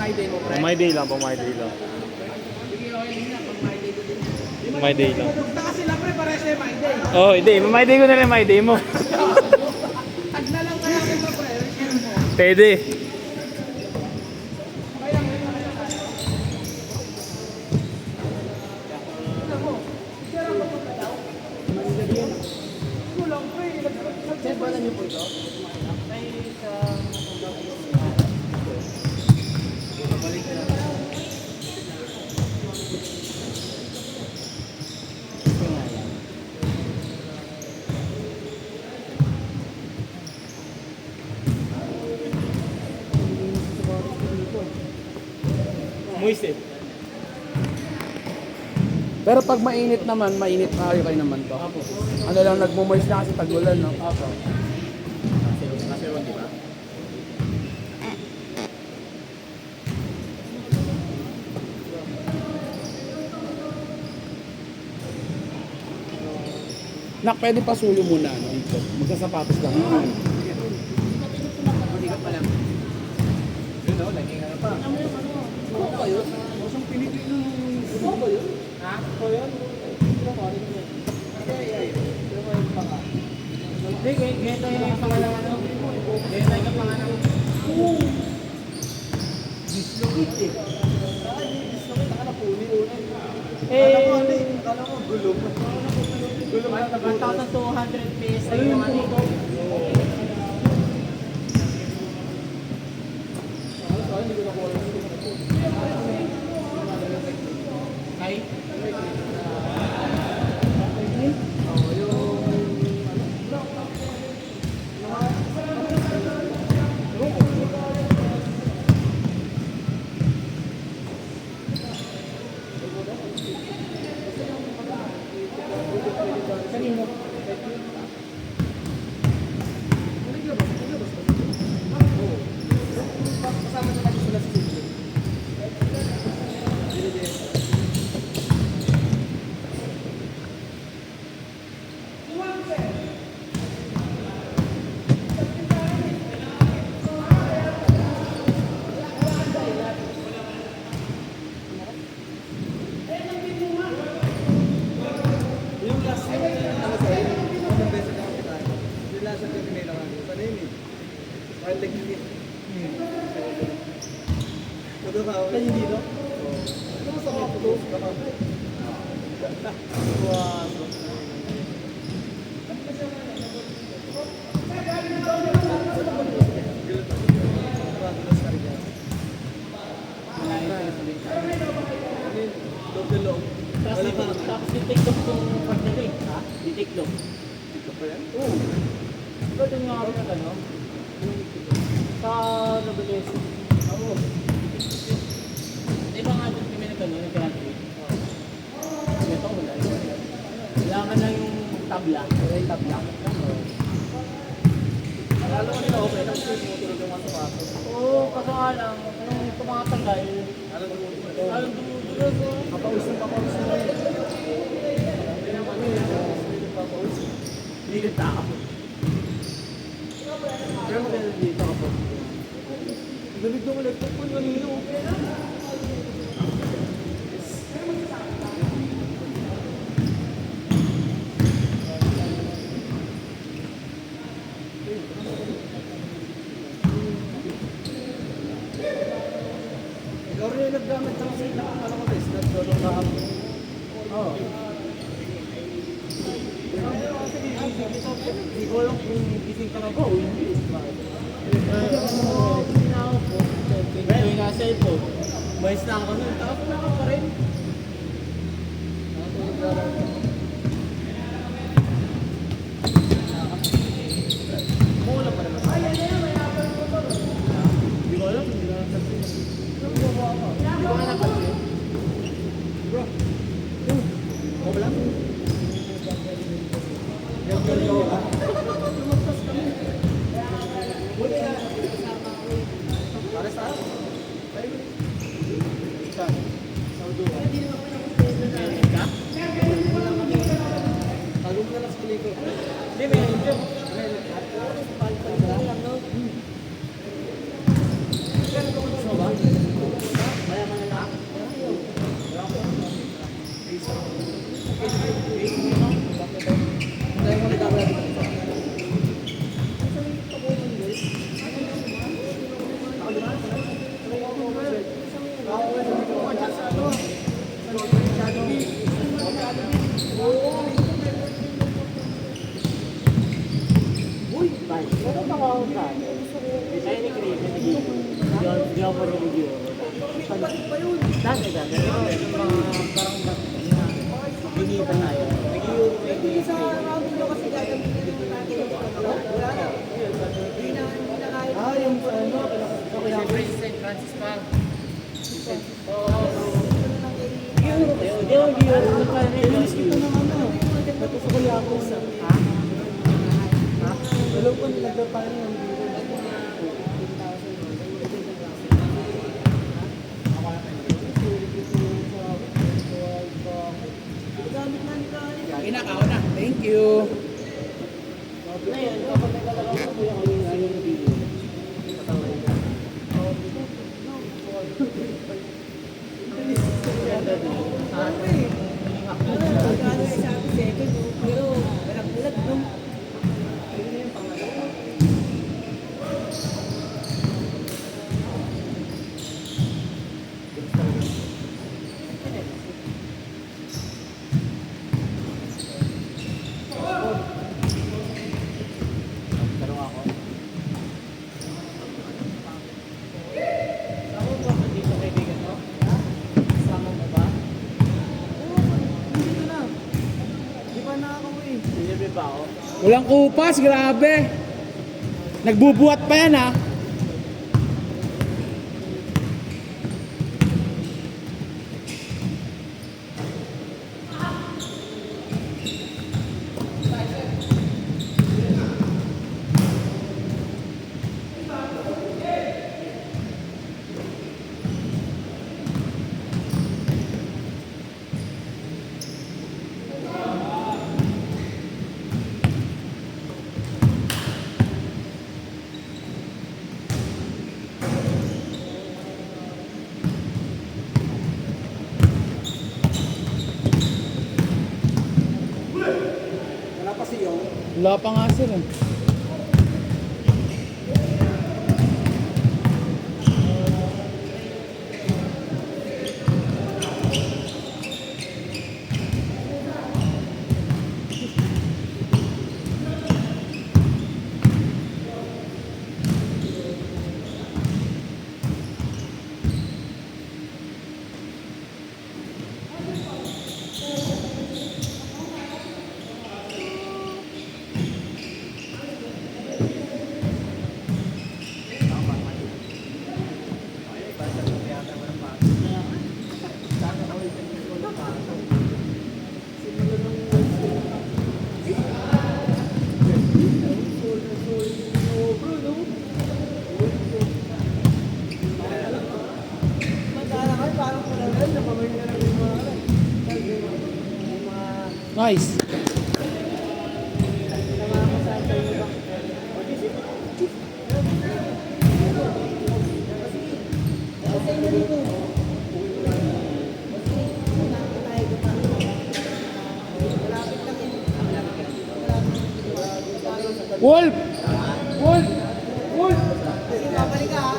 my day mo, pre. Pang my day lang, pang my day lang. Sige, okay lang na, pang my day ko din. Pang my day lang. Punta ka sila, pre, para sa my day. Oh, hindi. Pang my day ko na rin, my day mo. Tag na lang kaya kita, pre. Share mo. Pwede. Kaya mo, Tignan mo. Share ako pa daw. Kulang, pre. Sir, bala niyo po ito? May sa... Balik na lang. Moist eh. Pero pag mainit naman, mainit na kayo naman to. Ano lang, nagmumoist na kasi tagulan, no? Apo. Nasiron, di ba? Nak, pwede pa sulo muna, no? Dito. Magsasapatos lang. Matigat pa lang. Yun, no? Lagi nga pa. Ano ba yun? Masang pinigil ng... Ano ba yun? Ha? Ito yun? Hindi, ganito yung pangalang ano. Ganito yung pangalang. Dislocate eh. Saka dislocate, naka napuli ulit. Kala ko gulong. Gulong na 1,200 pesos yung ano ito. Ay? Yung last ano sa'yo, unang beses na kita. Yung last na pinila ka. Ano yun eh? Wild leg yun. Ito ka, okay? Kaya dito? Oo. Ito mo sa mga photos ka pa. Wow. Tapos di-take kung pagdating. Ha? Di-take long. Ito pa yan? Oo. Ba't yung nga rin ano? Sa Revelation. Oo. Di ba nga doon kami nag-graduate? Ito wala. Kailangan lang yung tabla. Wala yung tabla. Lalo ko nila okay lang kasi tumutulog yung mga sapatos. Oo, kaso nga lang, nung tumatagal, Alam mo, alam dumudulog ko. kapawis na rin. Hindi nagtaka. Pero maganda dito ako. Dalig na ulit. Kung kanino. Ikaw rin yung naggamit ng sa ano ko guys. Nagdolong na ako. Oo. Hindi ko alam kung gising talaga o hindi. Tinawag ko. Pero yung nasa cellphone. Bayis na ako nun. Tapos na ako pa rin. Mula pa naman. Hindi ko alam. Hindi ko napansin. Hindi ko napansin. Bro. Okay lang. Yung ganito ka. Para sa ako. Saudo. Tago mo na lang sa kaliko. Hindi, may video. Gusto mo ba? Uy, bye. Ano pa ako sa akin? Ay, ni Chris, hindi ako review. Dati. Pero parang binita tayo. Hindi sa round nyo kasi gagamitin mo natin yung wala na. Hindi na kaya. Yung ano, Siyempre, St. Francis pa. Alam ko nilagay pa rin yung Kinakaw na. Thank you. Ngayon, kapag naglalaro ko kuya ko yung video. Tanong ako. Ako ba dito kaibigan mo? Sama mo ba? Dito na. Di pa nakakauwi. Sinabi ba ako? Walang kupas, grabe. Nagbubuhat pa yan ha. Wala pa siyo. Wala pa nga sir eh. Nice. Wolf! Wolf! Wolf! Babalik ka ha.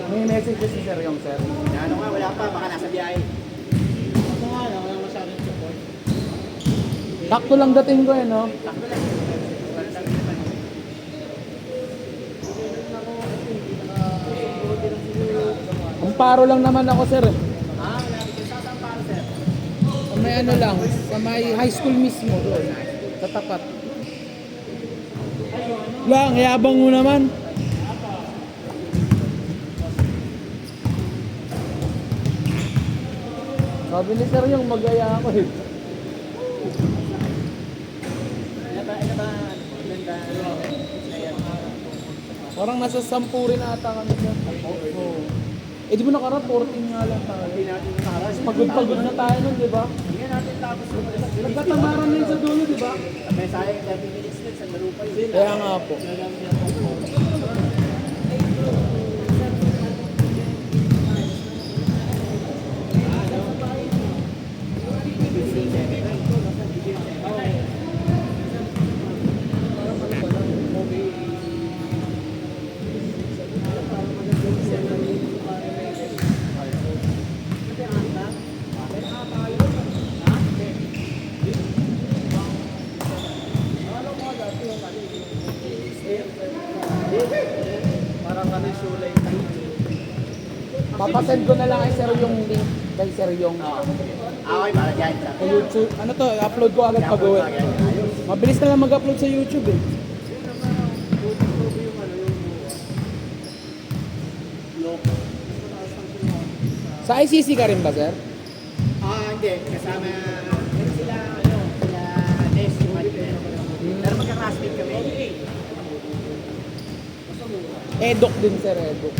May message si Sir yung sir. Ano nga, wala pa. Baka nasa biyahe. Ako nga, wala masyadong support. Takto lang dating ko eh no. Takbo lang. Walang sabi naman. Ang paro lang naman ako sir eh. Ah, wala. Sasang para, sir. Sa may ano lang, sa may high school mismo doon. Sa tapat. Lang, yabang mo naman. Sabi ni sir yung mag-aya ako eh. Parang nasa 10 rin ata kami sir. Oo. Eh di ba nakarap, 14 nga lang tayo. Tapos pagod-pagod na tayo nun, di ba? Hindi natin tapos Nagkatamaran na yun sa dulo, di ba? may sayang 30 minutes din sa laro pa yun. Kaya nga po. Parang kami sulay. Papasend ko na lang kay sir yung link kay sir yung Okay, para dyan. sa YouTube. Ano to, upload ko agad pag-uwi. Mabilis na lang mag-upload sa YouTube eh. Sa ICC ka rin ba, sir? Hindi. Kasama, meron sila, sila Des, yung partner. Pero magka-classmate kami. Edok din, sir, Edok.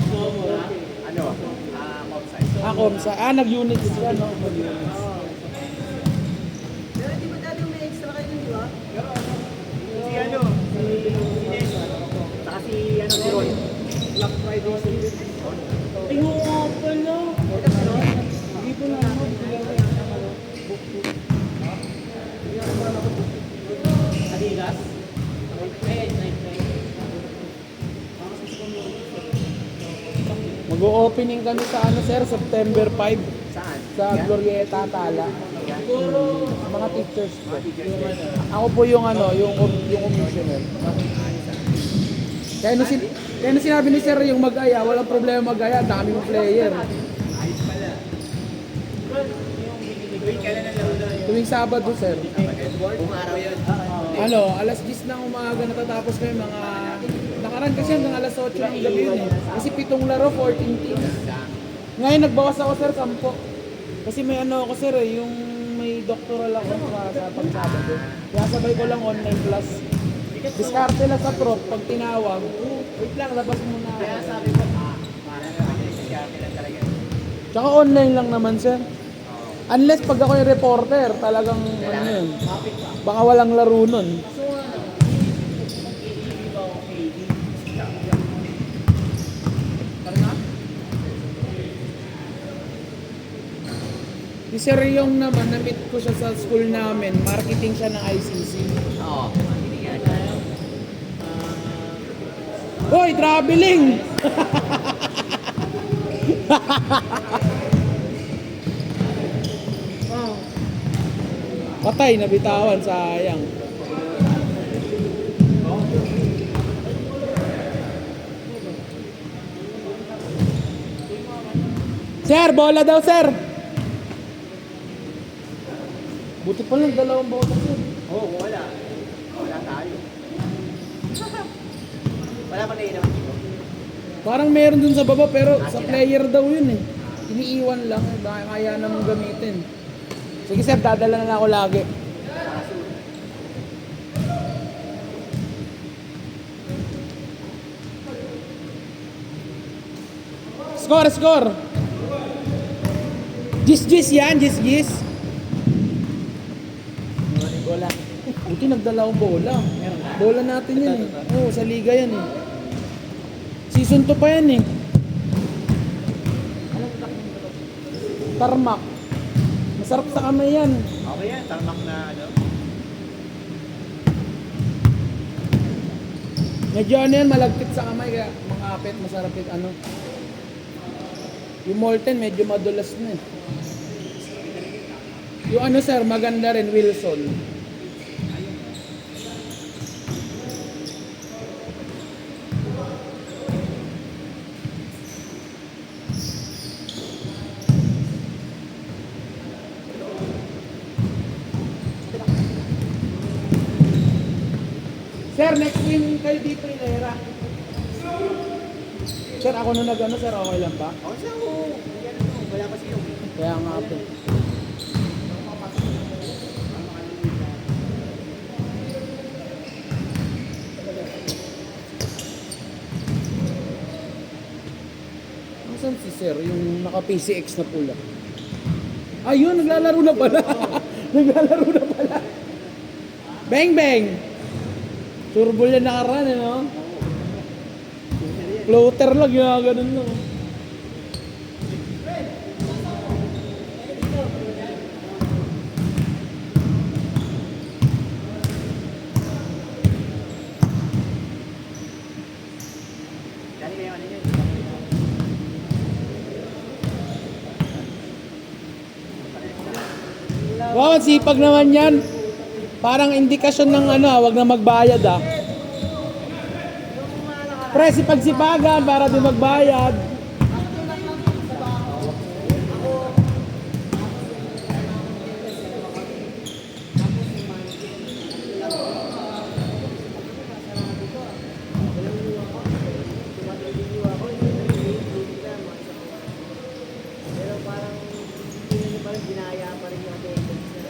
Comsci. Comsa. Nag-units siya, no? Nag-units. Pero di ba dati may extra kayo dun, di ba? Si Des, saka si Ron. Black Friday sale. Ay, oo pala. Hindi po na ako. Adidas. Mag-o-opening kami sa ano, sir, September 5 Saan? sa Glorieta, Tala. Mga teachers po. Ako po yung ano, yung commissioner. Kaya nung sinabi ni sir yung mag-aya, walang problema mag-aya, dami mong player. Kailan ang laro na yun? Tuwing Sabado, sir. Buong araw yun. Ano, alas 10 ng umaga natatapos kami mga... Nakaraan kasi hanggang alas 8 ng gabi yun eh. Kasi 7 laro, 14 teams. Ngayon nagbawas ako, sir, 10. Kasi may ano ako, sir, eh, yung may doctoral ako sa pagsabado. Kaya sabay ko lang online class. Diskarte lang sa prof, pag tinawag, wait lang, labas muna ako. Kaya sabi ko, parang nagsiskarte lang talaga. Tsaka online lang naman, sir. Unless pag ako yung reporter, talagang ano yun. Baka walang laro nun. Si Sir Yung naman, na-meet ko siya sa school namin. Marketing siya ng ICC. Oo. Hoy, traveling! Patay, nabitawan, sayang. Sir, bola daw, sir! Buti pa lang, 2 bola, sir. Oo, wala. Wala tayo. Wala pa naman dito. Parang meron dun sa baba, pero sa player daw yun eh. Iniiwan lang, baka kaya namang gamitin. Sige sir, dadala na ako lagi. Score, score! Gis yan, gis. Wala. Buti nagdala akong bola. Bola natin yan eh. Oo, sa liga yan eh. Season 2 pa yan eh. Tarmac. Masarap sa kamay yan. Okay yan, tarmac na ano. Medyo ano yan, malagkit sa kamay kaya makapit, masarap yung ano. Yung Molten medyo madulas na eh. Yung ano sir, maganda rin, Wilson. Sir, next win kayo dito Ilera. Sir, ako na nag-ano, sir, okay lang ba? Ako siya, wala pa siya. Kaya nga po. Nasaan si sir, yung naka-PCX na pula? Ayun, naglalaro na pala. Naglalaro na pala. Bang bang! Turbol yan nakaraan, eh, no? Floater lang, ganun no. Dali kayo ano yun. Wow, ang sipag naman yan. Parang indikasyon ng ano, wag na magbayad ah. Pre, sipag-sipagan para di magbayad. Pero parang hindi nyo parang ginaya pa rin yung attendance niya.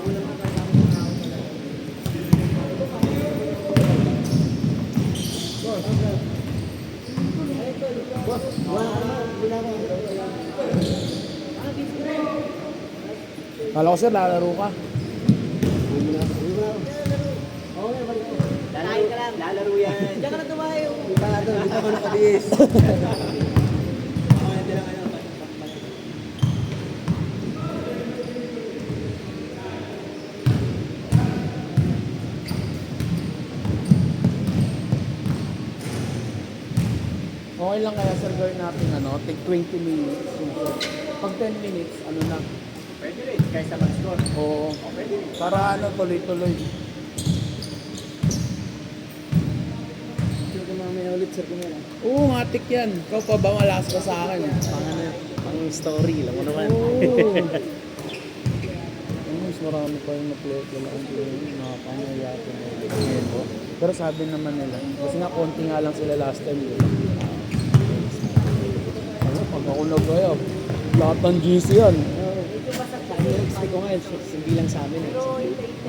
Wala mga kasama ng tao talaga. Kala ko sir, lalaro ka. Lalaro ka lang. Lalaro yan. Diyan ka na tumayo. Di pa nga doon, di pa ako nakabihis. Ako na lang ano. Okay lang kaya sir, gawin natin ano, take 20 minutes. Pag 10 minutes, ano na. Pwede rin, kaysa mag-score. Oo. Para ano, tuloy-tuloy. Sir, kumamaya ulit, sir, kumamaya. Oo, matik yan. Ikaw pa ba malakas pa sa akin? Pang ano, pang story, alam mo naman. Oo. Mas marami pa yung na-play ko lang nakakangayate na yun. Pero sabi naman nila, kasi nga konti nga lang sila last time. Ano, pag ako nag-kaya, lahat ng GC yan. Expect ko nga, hindi lang sa amin eh.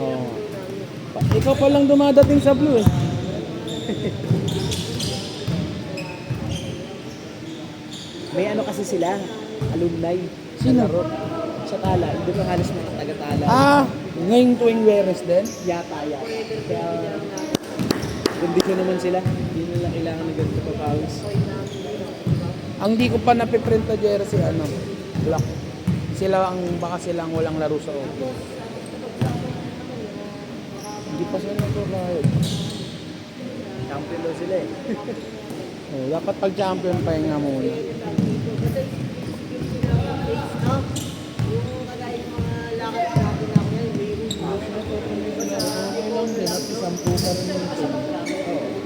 Oo. Ikaw pa lang dumadating sa blue eh. May ano kasi sila, alumni. Sino? Laro. Sa Tala, hindi ko halos mga taga-Tala. Ah, ngayong tuwing Weres din? Yata. Kaya, kondisyon naman sila. Hindi nila kailangan ng ganito pa pawis. Ang di ko pa napiprint na jersey, ano, black. Sila ang, baka silang walang laro sa office. Hindi pa sila nagbabayad. Champion daw sila eh. Oh, dapat pag champion pa nga muna. Yung kagaya yung mga lakad natin ako yan, mayroon. Okay lang din at isang po pa rin yung team.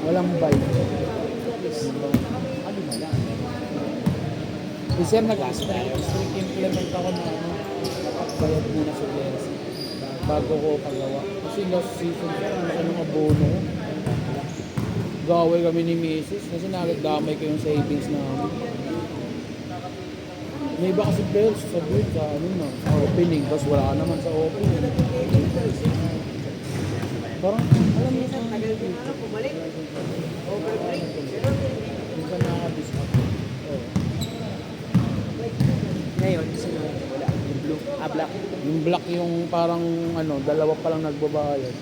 Walang bike. Ano ba lang? Si Sir nag-strict implement ako na ano, bayad muna sa jersey bago ko pagawa. Kasi last season sir, ang laki ng abono ko. Gaway kami ni Mrs. kasi nagdamay ko yung savings namin. May iba kasi bells sa build sa ano na, sa opening, tapos wala naman sa opening. Parang, alam mo sa Tagal din ano, pumalik. Overbreak. minsan nakaka-discount. Oh. Ngayon, sino wala? Yung blue. Black. Yung black yung parang ano, dalawa pa lang nagbabayad.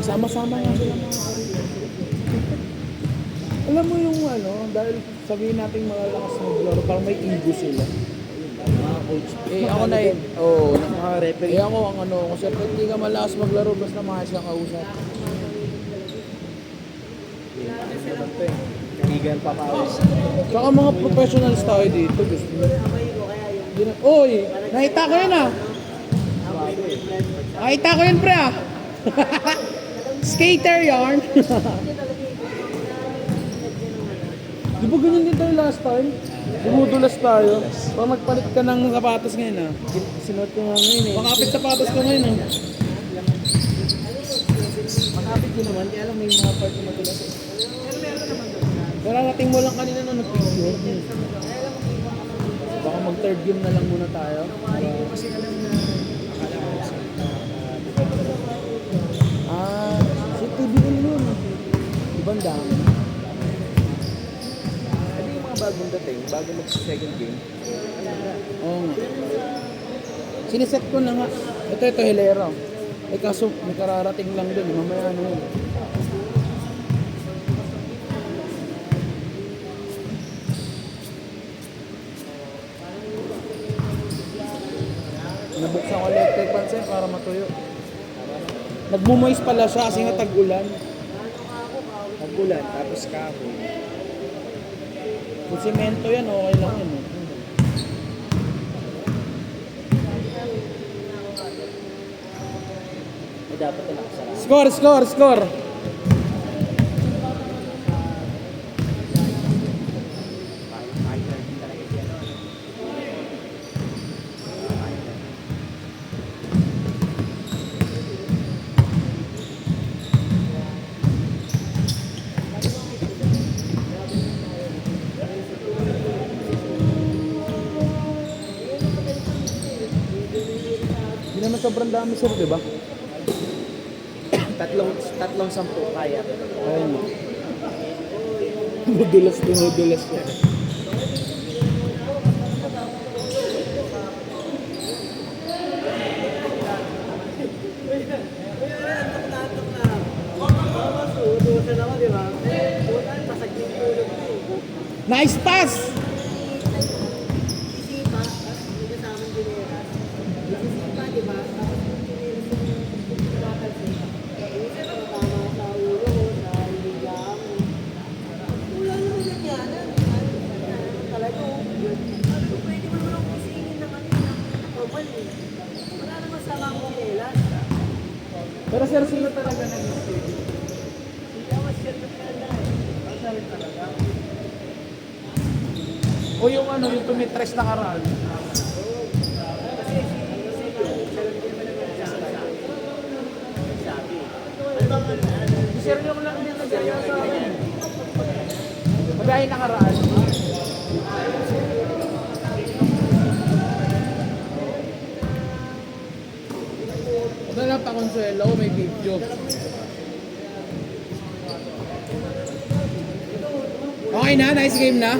Sama-sama nga sila mga alam mo yung ano, dahil sabihin natin malalakas na maglaro, parang may ego sila. Mga coach. Eh ako na eh, oo. Mga referee. Eh ako ang ano, kasi hindi ka malakas maglaro, basta maayos kang kausap. Kaibigan pa pawis. Tsaka mga professionals tayo dito, gusto mo. Oy, nakita ko yun ah. Nakita ko yun pre ah. Skater yarn. Di ba ganyan din tayo last time? Dumudulas tayo. Pag magpalit ka ng sapatos ngayon ah. Sinuot ko nga ngayon eh. Makapit sapatos ko ngayon ah. video naman, kaya lang may mga part na madulas eh. Kararating mo lang kanina nung nag-video. Baka mag-third game na lang muna tayo. Kasi alam na, akala ko sa Si TBL yun. Ibang dami. Ano yung mga bagong dating, bago mag-second game? Oo nga. Siniset ko na nga. Ito, Hilera. Eh kaso, may kararating lang dun. Mamaya ano yun. Nabuksan ko electric fan sa'yo para matuyo. Nagmumoist pala siya kasi nga tag-ulan. Pag-ulan, tapos kahoy. Kung simento yan, okay lang yun. Eh. eh, dapat na nakasarap. Score! Hindi naman sobrang dami sir, di ba? Tatlong 10 kaya. Ayun mo. Dumudulas siya. Utusan ako, di ba? Utusan, pasagin tulog na eh. Nice pass! Sisipa, tapos may kasamang gineras. Sisipa, di ba? Tapos yung gineras yung tumatalsik. Yung isa tumatama sa ulo ko, sa higa ko. Wala naman ganyanan. Ano naman talaga, oh. Sabi ko, pwede mo naman akong isingin ng ano yun, ng normal eh. Wala naman sama akong gineras. Pero sir, sino talaga nag-stay? O yung ano, yung tumitres na karal. Sir, yung lang din nagaya sa akin. Magayin nakaraan. Huwag na lang pa-consuelo, may video. Okay na, nice game na.